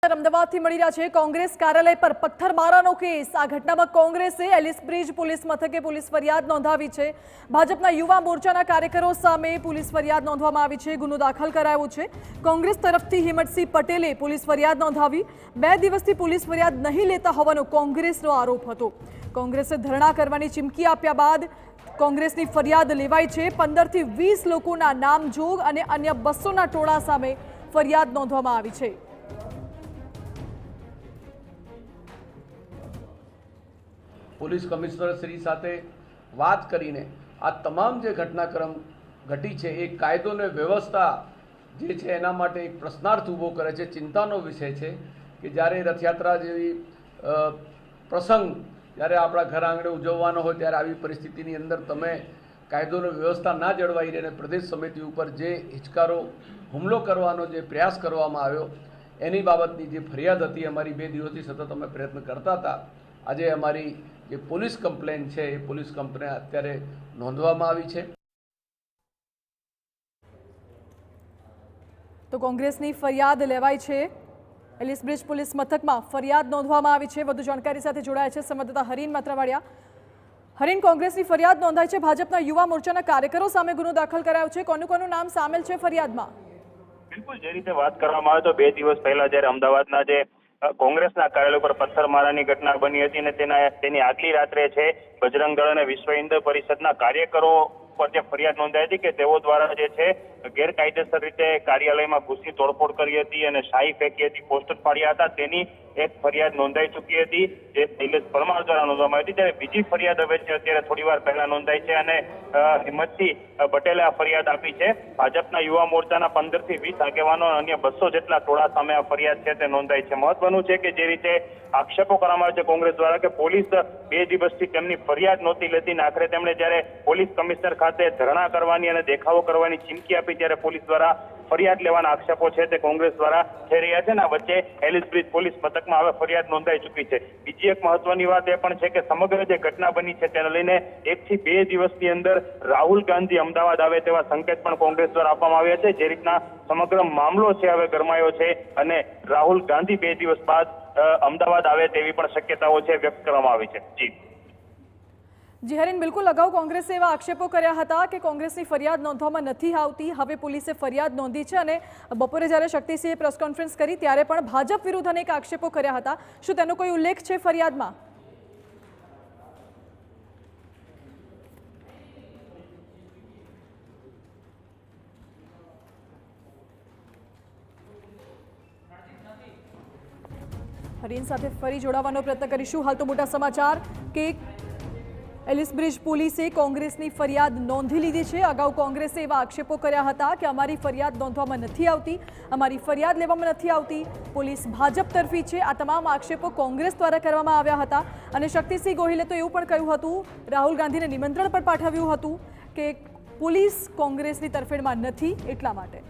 અમદાવાદથી મળી રહ્યા છે કોંગ્રેસ કાર્યાલય પર પથ્થરમારાનો કેસ। આ ઘટનામાં કોંગ્રેસે એલિસ બ્રિજ પોલીસ મથકે પોલીસ ફરિયાદ નોંધાવી છે। ભાજપના યુવા મોરચાના કાર્યકરો સામે પોલીસ ફરિયાદ નોંધવામાં આવી છે। ગુનો દાખલ કરાયો છે। કોંગ્રેસ તરફથી હિંમતસિંહ પટેલે પોલીસ ફરિયાદ નોંધાવી। 2 દિવસથી પોલીસ ફરિયાદ નહીં લેતા હોવાનો કોંગ્રેસનો આરોપ હતો। કોંગ્રેસે ધરણા કરવાની ચીમકી આપ્યા બાદ કોંગ્રેસની ફરિયાદ લેવાઈ છે। 15 થી 20 લોકોના નામજોગ અને અન્ય 200ના ટોળા સામે ફરિયાદ નોંધવામાં આવી છે। પોલીસ કમિશનર શ્રી સાથે વાત કરીને આ તમામ જે ઘટનાક્રમ ઘટી છે એ કાયદો અને વ્યવસ્થા જે છે એના માટે એક પ્રશ્નાર્થ ઊભો કરે છે। ચિંતાનો વિષય છે કે જ્યારે રથયાત્રા જેવી પ્રસંગ જ્યારે આપણા ઘર આંગણે ઉજવવાનો હોય ત્યારે આવી પરિસ્થિતિની અંદર તમે કાયદો અને વ્યવસ્થા ના જળવાઈ રહે અને પ્રદેશ સમિતિ ઉપર જે હિચકારો હુમલો કરવાનો જે પ્રયાસ કરવામાં આવ્યો એની બાબતની જે ફરિયાદ હતી અમારી 2 દિવસથી સતત અમે પ્રયત્ન કરતા હતા। આજે અમારી જે પોલીસ કમ્પ્લેન છે એ પોલીસ કંપની અત્યારે નોંધવામાં આવી છે। તો કોંગ્રેસની ફરિયાદ લેવાઈ છે। એલિસ બ્રિજ પોલીસ મથકમાં ફરિયાદ નોંધવામાં આવી છે। વધુ જાણકારી સાથે જોડાયા છે સંવાદદાતા હરીન માત્રાવાડિયા। હરીન, કોંગ્રેસની ફરિયાદ નોંધાઈ છે। ભાજપના યુવા મોરચાના કાર્યકરો સામે ગુનો દાખલ કરાયો છે। કોનું નામ સામેલ છે ફરિયાદમાં? બિલકુલ, જે રીતે વાત કરવામાં આવે તો 2 દિવસ પહેલા જ્યારે અમદાવાદના જે કોંગ્રેસના કાર્યાલય પર પથ્થરમારાની ઘટના બની હતી અને તેની આગલી રાત્રે છે બજરંગ દળ અને વિશ્વ હિન્દુ પરિષદના કાર્યકરો પર જે ફરિયાદ નોંધાઈ હતી કે તેઓ દ્વારા જે છે ગેરકાયદેસર રીતે કાર્યાલયમાં ઘૂસી તોડફોડ કરી હતી અને શાહી ફેંકી હતી, પોસ્ટર પાડ્યા હતા, તેની એક ફરિયાદ નોંધાઈ ચૂકી હતી જે શૈલેષ પરમાર દ્વારા નોંધવામાં આવી હતી। ત્યારે બીજી ફરિયાદ હવે છે અત્યારે થોડીવાર પહેલા નોંધાઈ છે અને હિંમતસિંહ પટેલે આ ફરિયાદ આપી છે। ભાજપના યુવા મોરચાના 15 થી 20 આગેવાનો અને અન્ય 200 જેટલા ટોળા સામે આ ફરિયાદ છે તે નોંધાઈ છે। મહત્વનું છે કે જે રીતે આક્ષેપો કરવામાં આવે છે કોંગ્રેસ દ્વારા કે પોલીસ 2 દિવસથી તેમની ફરિયાદ નહોતી લેતી અને આખરે તેમણે જ્યારે પોલીસ કમિશનર ખાતે ધરણા કરવાની અને દેખાવો કરવાની ચીમકી આપી ત્યારે પોલીસ દ્વારા ફરિયાદ લેવાના આક્ષેપો છે તે કોંગ્રેસ દ્વારા થઈ રહ્યા છે અને આ વચ્ચે એલિસ બ્રિજ પોલીસ મથકમાં હવે ફરિયાદ નોંધાઈ ચૂકી છે। બીજી એક મહત્વની વાત એ પણ છે કે સમગ્ર જે ઘટના બની છે તેને લઈને 1 થી 2 દિવસની અંદર રાહુલ ગાંધી અમદાવાદ આવે તેવા સંકેત પણ કોંગ્રેસ દ્વારા આપવામાં આવ્યા છે। જે રીતના સમગ્ર મામલો છે હવે ગરમાયો છે અને રાહુલ ગાંધી 2 દિવસ બાદ અમદાવાદ આવે તેવી પણ શક્યતાઓ છે વ્યક્ત કરવામાં આવી છે। જી હરીન, બિલકુલ અગાઉ કોંગ્રેસે એવા આક્ષેપો કર્યા હતા કે કોંગ્રેસની ફરિયાદ નોંધવામાં નથી આવતી। હવે પોલીસે ફરિયાદ નોંધી છે અને બપોરે જ્યારે શક્તિસિંહે પ્રેસ કોન્ફરન્સ કરી ત્યારે પણ ભાજપ વિરુદ્ધ અનેક આક્ષેપો કર્યા હતા। શું તેનો કોઈ ઉલ્લેખ છે ફરિયાદમાં? હરીન સાથે ફરી જોડાવાનો પ્રયત્ન કરીશું। હાલ તો મોટા સમાચાર કે એલિસ બ્રિજ પોલીસે કોંગ્રેસની ફરિયાદ નોંધી લીધી છે। અગાઉ કોંગ્રેસે એવા આક્ષેપો કર્યા હતા કે અમારી ફરિયાદ નોંધવામાં નથી આવતી, અમારી ફરિયાદ લેવામાં નથી આવતી, પોલીસ ભાજપ તરફી છે। આ તમામ આક્ષેપો કોંગ્રેસ દ્વારા કરવામાં આવ્યા હતા અને શક્તિસિંહ ગોહિલે તો એવું પણ કહ્યું હતું, રાહુલ ગાંધીને નિમંત્રણ પણ પાઠવ્યું હતું કે પોલીસ કોંગ્રેસની તરફેણમાં નથી એટલા માટે।